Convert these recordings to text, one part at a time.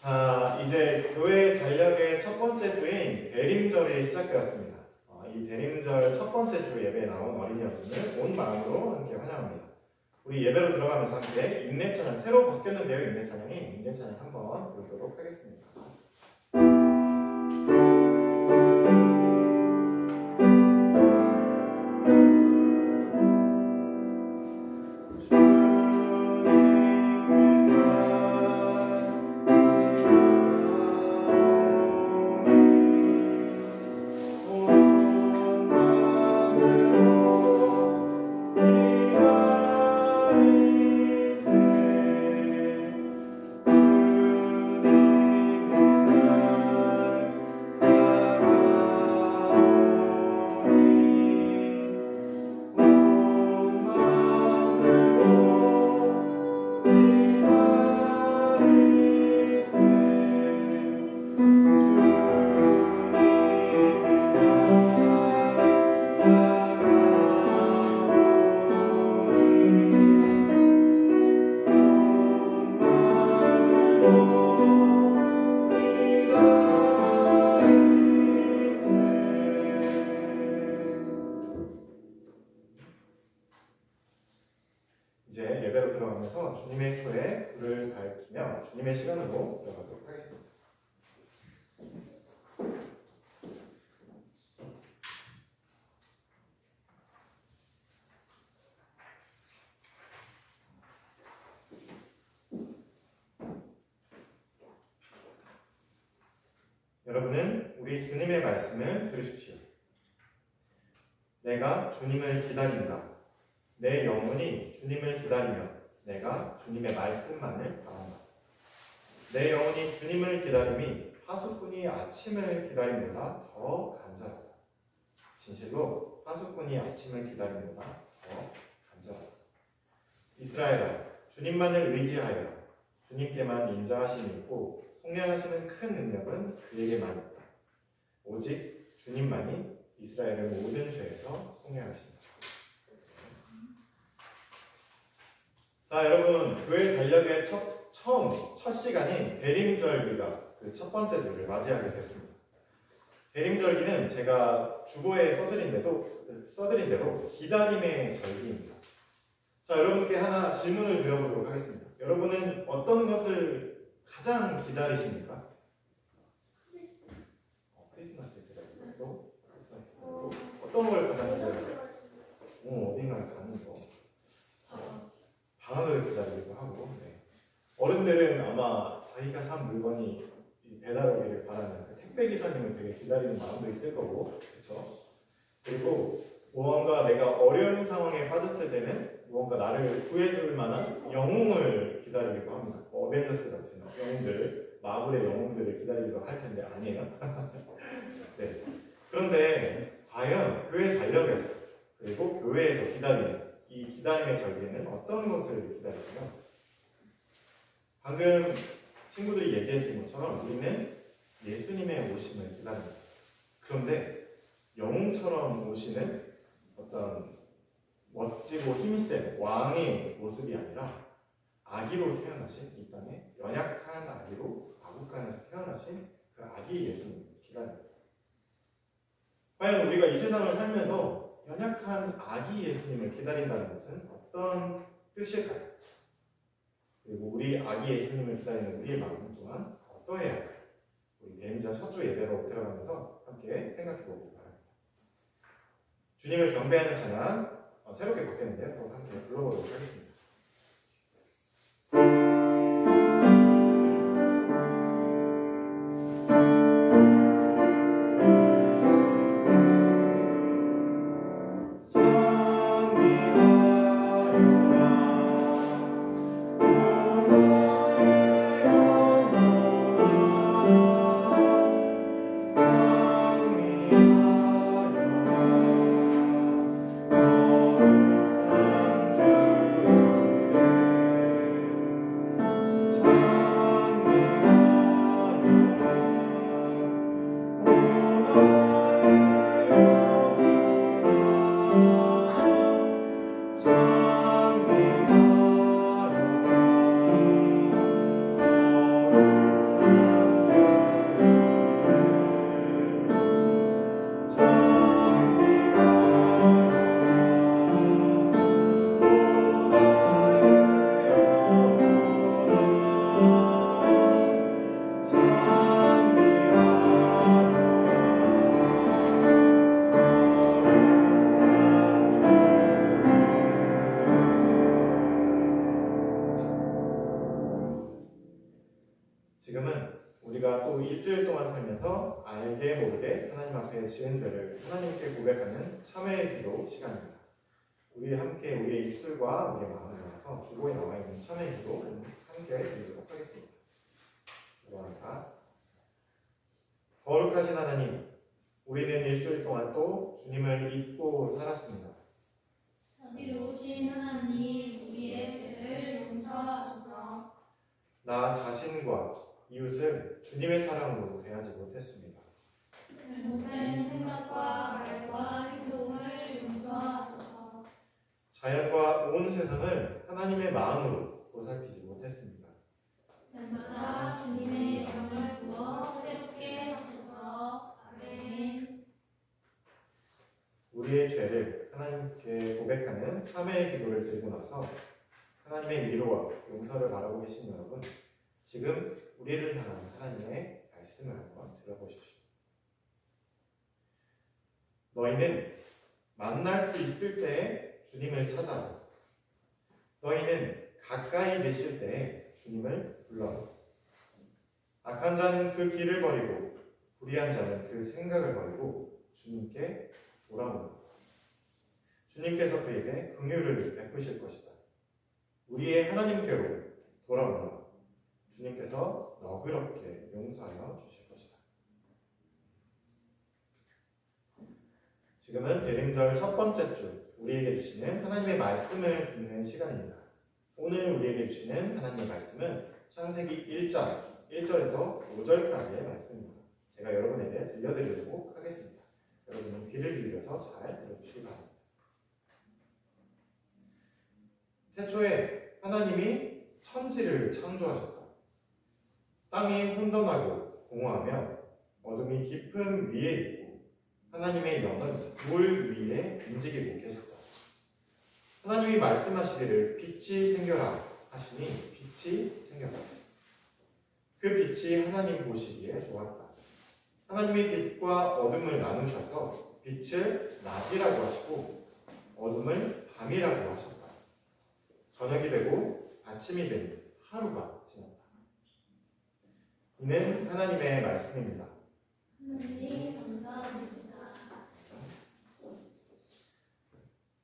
자, 이제 교회 달력의 첫 번째 주인 대림절이 시작되었습니다. 이 대림절 첫 번째 주 예배에 나온 어린이 여러분을 온 마음으로 함께 환영합니다. 우리 예배로 들어가면서 함께 인내찬양, 새로 바뀌었는데요. 인내찬양 한번 부르도록 하겠습니다. 이제 예배로 들어가면서 주님의 초에 불을 밝히며 주님의 시간으로 들어가도록 하겠습니다. 여러분은 우리 주님의 말씀을 들으십시오. 내가 주님을 기다린다. 내 영혼이 주님을 기다리며 내가 주님의 말씀만을 바란다. 내 영혼이 주님을 기다림이 파수꾼이 아침을 기다림보다 더 간절하다. 진실로 파수꾼이 아침을 기다림보다 더 간절하다. 이스라엘아, 주님만을 의지하여라. 주님께만 인자하심이 있고 속량하시는 큰 능력은 그에게만 있다. 오직 주님만이 이스라엘의 모든 죄에서 속량하신다. 자, 여러분, 교회 달력의 첫 시간인 대림절기가 그 첫 번째 주를 맞이하게 됐습니다. 대림절기는 제가 주보에 써드린 대로 기다림의 절기입니다. 자, 여러분께 하나 질문을 드려보도록 하겠습니다. 여러분은 어떤 것을 가장 기다리십니까? 크리스마스 기다리고 또 어떤 걸 가장 기다리세요? 어딘가를 가는 거. 방학을 기다리기도 하고, 네. 어른들은 아마 자기가 산 물건이 배달 오기를 바라는 그 택배 기사님을 되게 기다리는 마음도 있을 거고, 그렇죠? 그리고 무언가 내가 어려운 상황에 빠졌을 때는 무언가 나를 구해줄 만한 영웅을 기다리기도 합니다. 어벤져스 같은 영웅들, 마블의 영웅들을 기다리기도 할 텐데 아니에요? 네. 그런데 과연 교회 달력에서 그리고 교회에서 기다리는 이 기다림의 절기는 어떤 것을 기다릴까요? 방금 친구들이 얘기해 준 것처럼 우리는 예수님의 오심을 기다립니다. 그런데 영웅처럼 오시는 어떤 멋지고 힘센 왕의 모습이 아니라 아기로 태어나신 이 땅에 연약한 아기로 마국간에서 태어나신 그 아기 예수님을 기다립니다. 과연 우리가 이 세상을 살면서 연약한 아기 예수님을 기다린다는 것은 어떤 뜻일까요? 그리고 우리 아기 예수님을 기다리는 우리의 마음 또한 어떠해야 할까요? 우리 대림절 첫 주 예배로 들어가면서 함께 생각해보기 바랍니다. 주님을 경배하는 찬양 새롭게 바뀌었는데요. 또 함께 불러보도록 하겠습니다. 주 지금은 우리가 또 일주일 동안 살면서 알게 모르게 하나님 앞에 지은 죄를 하나님께 고백하는 참회의 기도 시간입니다. 우리 함께 우리의 입술과 우리의 마음을 모아서 주보에 나와 있는 참회의 기도 함께 드리도록 하겠습니다. 기도합니다. 거룩하신 하나님, 우리는 일주일 동안 또 주님을 잊고 살았습니다. 자비로우신 하나님, 우리의 죄를 용서하소서. 나 자신과 이웃을 주님의 사랑으로 대하지 못했습니다. 잘못된 생각과 말과 행동을 용서하소서. 자연과 온 세상을 하나님의 마음으로 보살피지 못했습니다. 날마다 주님의 영을 부어 새롭게 하소서. 아멘. 우리의 죄를 하나님께 고백하는 참회의 기도를 드리고 나서 하나님의 위로와 용서를 바라고 계신 여러분, 지금 우리를 향한 하나님의 말씀을 한번 들어보십시오. 너희는 만날 수 있을 때에 주님을 찾아라. 너희는 가까이 계실 때에 주님을 불러라. 악한 자는 그 길을 버리고 불의한 자는 그 생각을 버리고 주님께 돌아오라. 주님께서 그에게 긍휼을 베푸실 것이다. 우리의 하나님께로 돌아오라. 주님께서 너그럽게 용서하여 주실 것이다. 지금은 대림절 첫 번째 주, 우리에게 주시는 하나님의 말씀을 듣는 시간입니다. 오늘 우리에게 주시는 하나님의 말씀은 창세기 1장 1절에서 5절까지의 말씀입니다. 제가 여러분에게 들려드리도록 하겠습니다. 여러분은 귀를 기울여서 잘 들어주시기 바랍니다. 태초에 하나님이 천지를 창조하셨다. 땅이 혼돈하고 공허하며 어둠이 깊은 위에 있고 하나님의 영은 물 위에 움직이고 계셨다. 하나님이 말씀하시기를 빛이 생겨라 하시니 빛이 생겼다. 그 빛이 하나님 보시기에 좋았다. 하나님이 빛과 어둠을 나누셔서 빛을 낮이라고 하시고 어둠을 밤이라고 하셨다. 저녁이 되고 아침이 되니 하루가 지났다. 이는 하나님의 말씀입니다. 하나님 감사합니다.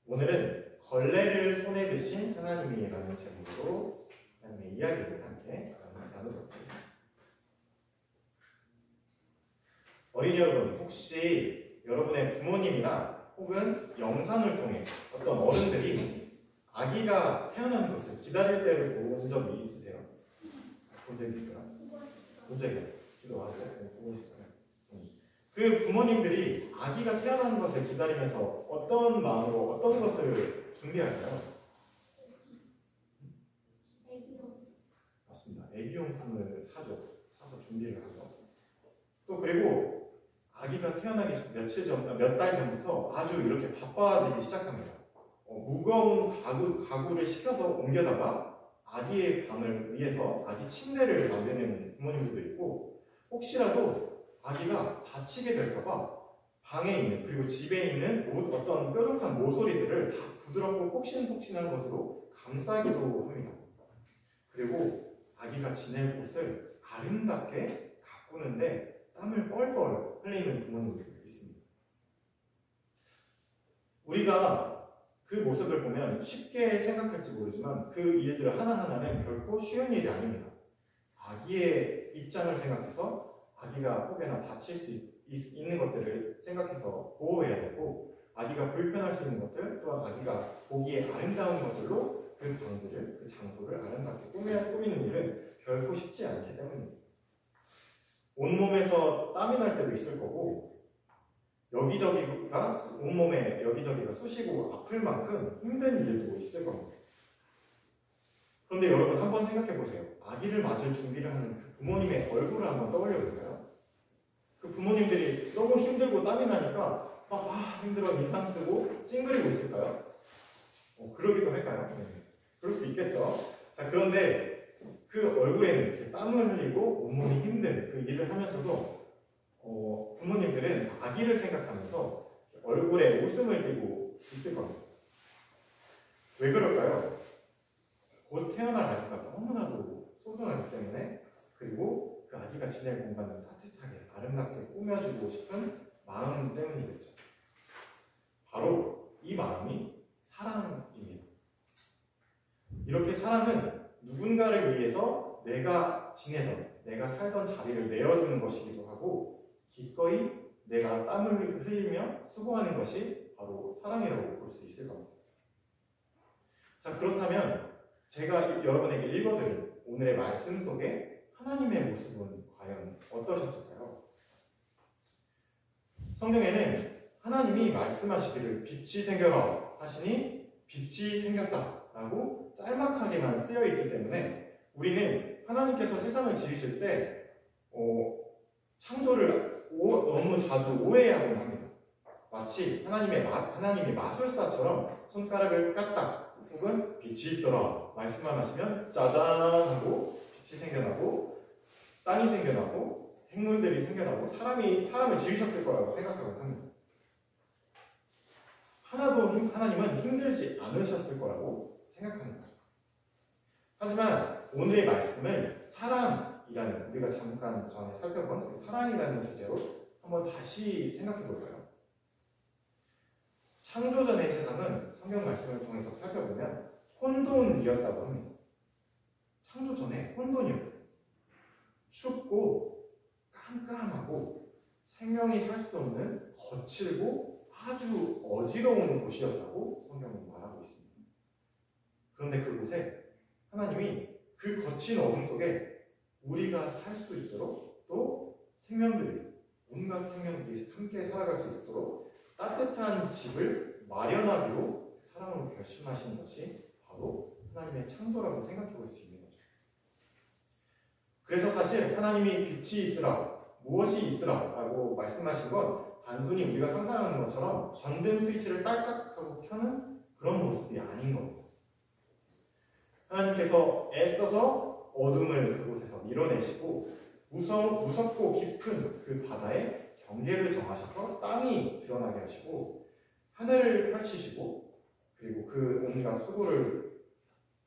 오늘은 걸레를 손에 드신 하나님이라는 제목으로 하나님의 이야기를 함께 나누도록 하겠습니다. 어린이 여러분, 혹시 여러분의 부모님이나 혹은 영상을 통해 어떤 어른들이 아기가 태어나는 것을 기다릴 때를 본 적이 있으세요? 본 적이 있어요? 본 적이 기도하세요? 보고 싶어요. 그 부모님들이 아기가 태어나는 것을 기다리면서 어떤 마음으로 어떤 것을 준비할까요? 맞습니다. 애기용품을 사서 준비를 하죠. 또 그리고 아기가 태어나기 몇 달 전부터 아주 이렇게 바빠지기 시작합니다. 무거운 가구를 시켜서 옮겨다가 아기의 방을 위해서 아기 침대를 만드는 부모님들도 있고, 혹시라도 아기가 다치게 될까봐 방에 있는, 그리고 집에 있는 어떤 뾰족한 모서리들을 다 부드럽고 폭신폭신한 것으로 감싸기도 합니다. 그리고 아기가 지낼 곳을 아름답게 가꾸는데 땀을 뻘뻘 흘리는 부모님들도 있습니다. 우리가 그 모습을 보면 쉽게 생각할지 모르지만 그 일들 하나하나는 결코 쉬운 일이 아닙니다. 아기의 입장을 생각해서 아기가 혹여나 다칠 수 있는 것들을 생각해서 보호해야 되고, 아기가 불편할 수 있는 것들, 또한 아기가 보기에 아름다운 것들로 그 방들을, 그 장소를 아름답게 꾸미는 일은 결코 쉽지 않기 때문입니다. 온몸에서 땀이 날 때도 있을 거고, 온몸에 여기저기가 쑤시고 아플 만큼 힘든 일도 있을 겁니다. 그런데 여러분 한번 생각해 보세요. 아기를 맞을 준비를 하는 그 부모님의 얼굴을 한번 떠올려 볼까요? 그 부모님들이 너무 힘들고 땀이 나니까 힘들어 인상 쓰고 찡그리고 있을까요? 그러기도 할까요? 네. 그럴 수 있겠죠. 자, 그런데 그 얼굴에는 이렇게 땀을 흘리고 온몸이 힘든 그 일을 하면서도 부모님들은 아기를 생각하면서 얼굴에 웃음을 띠고 있을 겁니다. 왜 그럴까요? 곧 태어날 아기가 너무나도 소중하기 때문에, 그리고 지낼 공간을 따뜻하게 아름답게 꾸며주고 싶은 마음 때문이겠죠. 바로 이 마음이 사랑입니다. 이렇게 사랑은 누군가를 위해서 내가 지내던, 내가 살던 자리를 내어주는 것이기도 하고 기꺼이 내가 땀을 흘리며 수고하는 것이 바로 사랑이라고 볼 수 있을 겁니다. 자, 그렇다면 제가 여러분에게 읽어드린 오늘의 말씀 속에 하나님의 모습은 과연 어떠셨을까요? 성경에는 하나님이 말씀하시기를 빛이 생겨라 하시니 빛이 생겼다 라고 짤막하게만 쓰여 있기 때문에 우리는 하나님께서 세상을 지으실 때 창조를 너무 자주 오해하곤 합니다. 마치 하나님이 마술사처럼 손가락을 까딱 혹은 빛이 있어라 말씀만 하시면 짜잔 하고 빛이 생겨나고 땅이 생겨나고 생물들이 생겨나고 사람을 지으셨을 거라고 생각하곤 합니다. 하나도 하나님은 힘들지 않으셨을 거라고 생각하는 거죠. 하지만 오늘의 말씀을 사랑이라는, 우리가 잠깐 전에 살펴본 그 사랑이라는 주제로 한번 다시 생각해 볼까요? 창조전의 세상은 성경 말씀을 통해서 살펴보면 혼돈이었다고 합니다. 창조전에 혼돈이었다. 춥고 깜깜하고 생명이 살 수 없는 거칠고 아주 어지러운 곳이었다고 성경은 말하고 있습니다. 그런데 그곳에 하나님이 그 거친 어둠 속에 우리가 살 수 있도록 또 온갖 생명들이 함께 살아갈 수 있도록 따뜻한 집을 마련하기로 사랑으로 결심하신 것이 바로 하나님의 창조라고 생각해 볼 수 있는 거죠. 그래서 사실 하나님이 빛이 있으라, 무엇이 있으라 라고 말씀하신 건 단순히 우리가 상상하는 것처럼 전등 스위치를 딸깍하고 켜는 그런 모습이 아닌 겁니다. 하나님께서 애써서 어둠을 그곳에서 밀어내시고 무섭고 깊은 그 바다에 경계를 정하셔서 땅이 드러나게 하시고 하늘을 펼치시고 그리고 그 온갖 수고를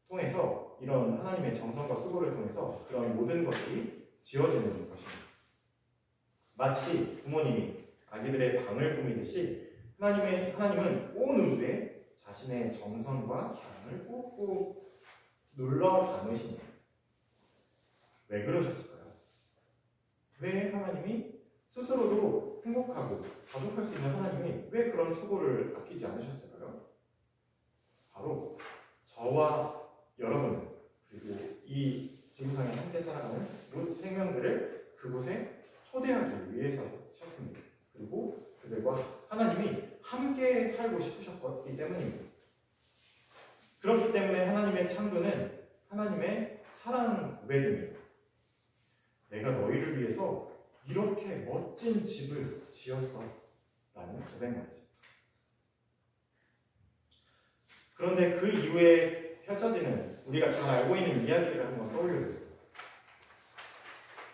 통해서 이런 하나님의 정성과 수고를 통해서 그런 모든 것들이 지어지는 것입니다. 마치 부모님이 아기들의 방을 꾸미듯이 하나님은 온 우주에 자신의 정성과 사랑을 꾹꾹 눌러 담으십니다. 왜 그러셨을까요? 왜 하나님이 스스로도 행복하고 자족할 수 있는 하나님이 왜 그런 수고를 아끼지 않으셨을까요? 바로 저와 여러분 그리고 이 지구상에 함께 살아가는 모든 생명들을 그곳에 초대하기 위해서셨습니다. 그리고 그들과 하나님이 함께 살고 싶으셨기 때문입니다. 그렇기 때문에 하나님의 창조는 하나님의 사랑 고백입니다. 내가 너희를 위해서 이렇게 멋진 집을 지었어 라는 고백 말이죠. 그런데 그 이후에 펼쳐지는 우리가 잘 알고 있는 이야기를 한번 떠올려보세요.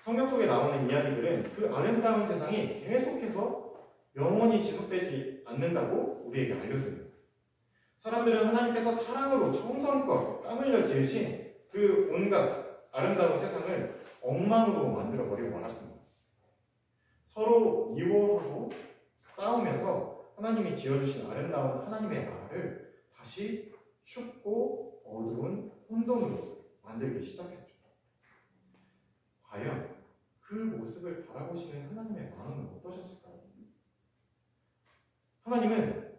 성경 속에 나오는 이야기들은 그 아름다운 세상이 계속해서 영원히 지속되지 않는다고 우리에게 알려줍니다. 사람들은 하나님께서 사랑으로 정성껏 땀 흘려 지으신 그 온갖 아름다운 세상을 엉망으로 만들어버리고 말았습니다. 서로 미워하고 싸우면서 하나님이 지어주신 아름다운 하나님의 나라를 다시 춥고 어두운 혼돈으로 만들기 시작했죠. 과연 그 모습을 바라보시는 하나님의 마음은 어떠셨을까요? 하나님은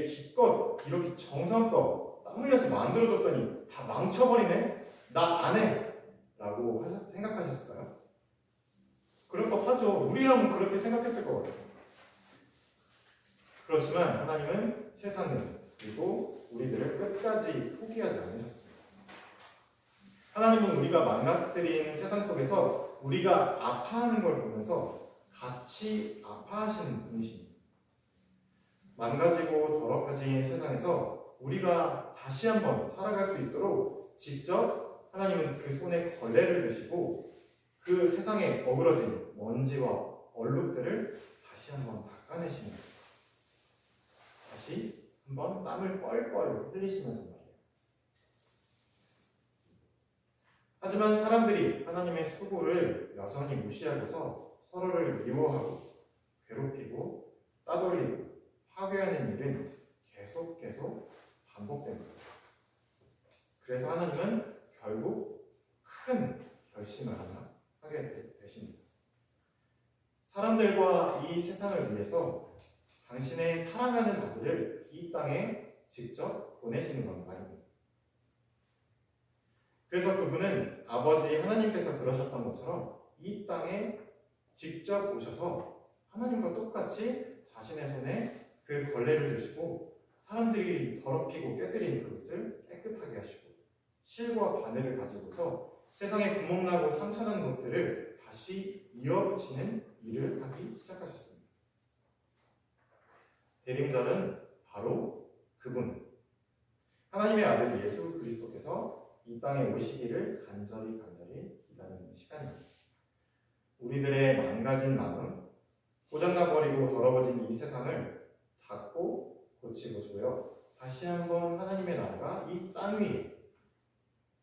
기껏 이렇게 정성껏 땀 흘려서 만들어줬더니 다 망쳐버리네? 나 안 해! 라고 생각하셨을까요? 그럴 법하죠. 우리라면 그렇게 생각했을 것 같아요. 그렇지만 하나님은 세상을 그리고 우리들을 끝까지 포기하지 않으셨습니다. 하나님은 우리가 망가뜨린 세상 속에서 우리가 아파하는 걸 보면서 같이 아파하시는 분이십니다. 망가지고 더럽혀진 세상에서 우리가 다시 한번 살아갈 수 있도록 직접 하나님은 그 손에 걸레를 드시고 그 세상에 어그러진 먼지와 얼룩들을 다시 한번 닦아내십니다. 다시 한번 땀을 뻘뻘 흘리시면서 말이에요. 하지만 사람들이 하나님의 수고를 여전히 무시하고서 서로를 미워하고 괴롭히고 따돌리고 파괴하는 일은 계속 반복됩니다. 그래서 하나님은 결국 큰 결심을 하나 하게 되십니다. 사람들과 이 세상을 위해서 당신의 사랑하는 아들을 이 땅에 직접 보내시는 건 말입니다. 그래서 그분은 아버지 하나님께서 그러셨던 것처럼 이 땅에 직접 오셔서 하나님과 똑같이 자신의 손에 그 걸레를 드시고 사람들이 더럽히고 꿰뜨린 그릇을 깨끗하게 하시고 실과 바늘을 가지고서 세상에 구멍나고 상처난 것들을 다시 이어붙이는 일을 하기 시작하셨습니다. 대림절은 바로 그분, 하나님의 아들 예수 그리스도께서 이 땅에 오시기를 간절히 기다리는 시간입니다. 우리들의 망가진 마음, 고장나버리고 더러워진 이 세상을 닦고 고치고 줘요. 다시 한번 하나님의 나라가 이 땅 위에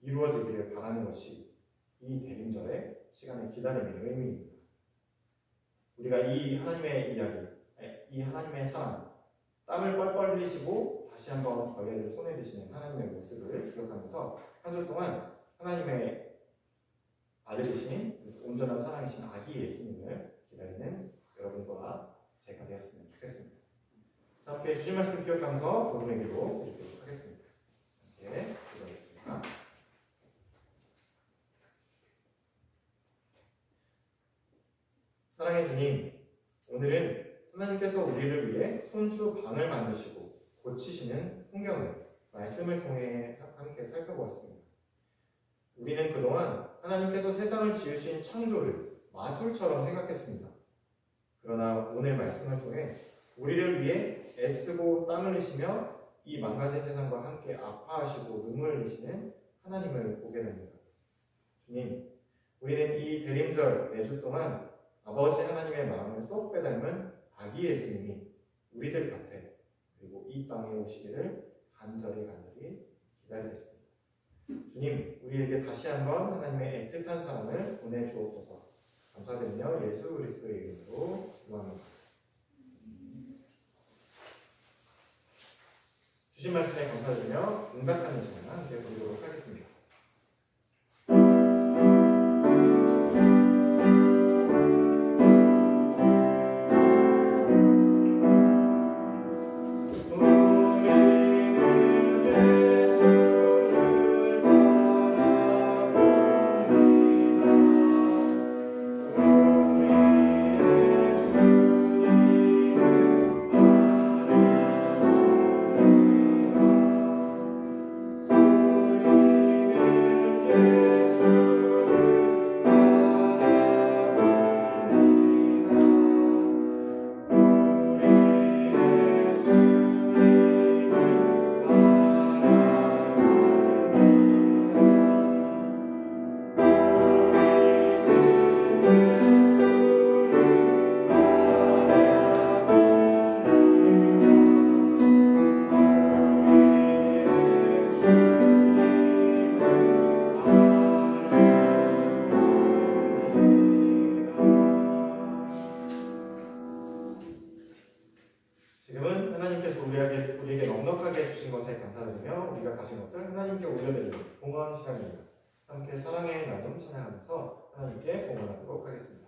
이루어지기를 바라는 것이 이 대림절의 시간의 기다림의 의미입니다. 우리가 이 하나님의 이야기, 이 하나님의 사랑, 땀을 뻘뻘 흘리시고 다시 한번 걸레를 손에 드시는 하나님의 모습을 기억하면서 한 주 동안 하나님의 아들이신 온전한 사랑이신 아기 예수님을 기다리는 여러분과 제가 되었으면 좋겠습니다. 자, 함께 주신 말씀 기억하면서 복음의 기도 드리도록 하겠습니다. 함께 기도하겠습니다. 사랑의 주님, 오늘은 하나님께서 우리를 위해 손수 방을 만드시고 고치시는 풍경을 말씀을 통해 함께 살펴보았습니다. 우리는 그동안 하나님께서 세상을 지으신 창조를 마술처럼 생각했습니다. 그러나 오늘 말씀을 통해 우리를 위해 애쓰고 땀 흘리시며 이 망가진 세상과 함께 아파하시고 눈물을 흘리시는 하나님을 보게 됩니다. 주님, 우리는 이 대림절 매주 동안 아버지 하나님의 마음을 쏙 빼닮은 아기 예수님이 우리들 곁에 그리고 이 땅에 오시기를 간절히 기다리겠습니다. 주님, 우리에게 다시 한번 하나님의 애틋한 사랑을 보내주옵소서. 감사드리며 예수 그리스도의 이름으로 기도합니다. 주신 말씀에 감사드리며 응답하는 시간 함께 보도록 하겠습니다. 우리에게 넉넉하게 주신 것에 감사드리며 우리가 가진 것을 하나님께 올려드리는 봉헌 시간입니다. 함께 사랑의 나눔 찬양하면서 하나님께 봉헌하도록 하겠습니다.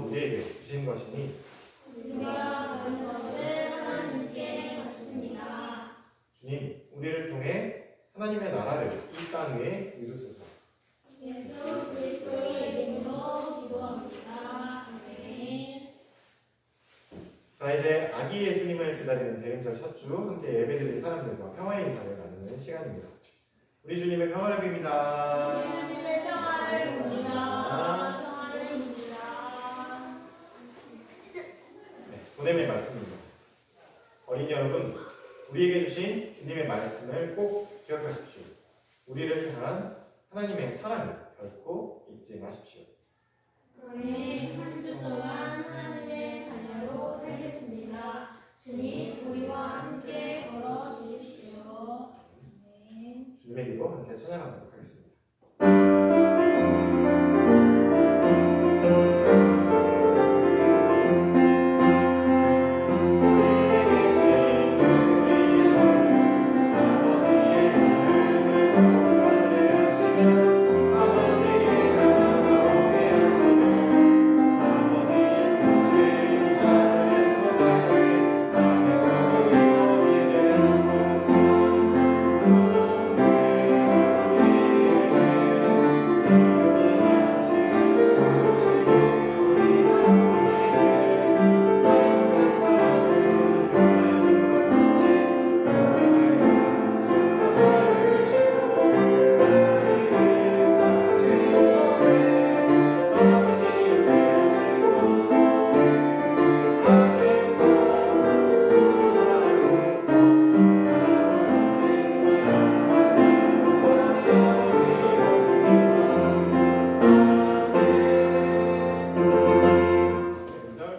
우리에게 주신 것이니 우리가 모든 것을 하나님께 바칩니다. 주님, 우리를 통해 하나님의 나라를 이 땅 위에 이루소서. 예수 그리스도의 이름으로 기도합니다. 아멘. 자, 이제 아기 예수님을 기다리는 대림절 첫 주 함께 예배드릴 사람들과 평화의 인사를 나누는 시간입니다. 우리 주님의 평화를 빕니다. 예수님의 평화를 봅니다. 평화를 봅니다. 네, 보냄의 말씀입니다. 어린이 여러분, 우리에게 주신 주님의 말씀을 꼭 기억하십시오. 우리를 향한 하나님의 사랑을 결코 잊지 마십시오. 우리 한 주 동안 하나님의 자녀로 살겠습니다. 주님, 우리와 함께 걸어 주십시오. 아멘. 주님의 이름으로 함께 찬양하도록 하겠습니다.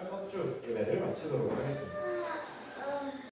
첫주 예배를 마치도록 하겠습니다.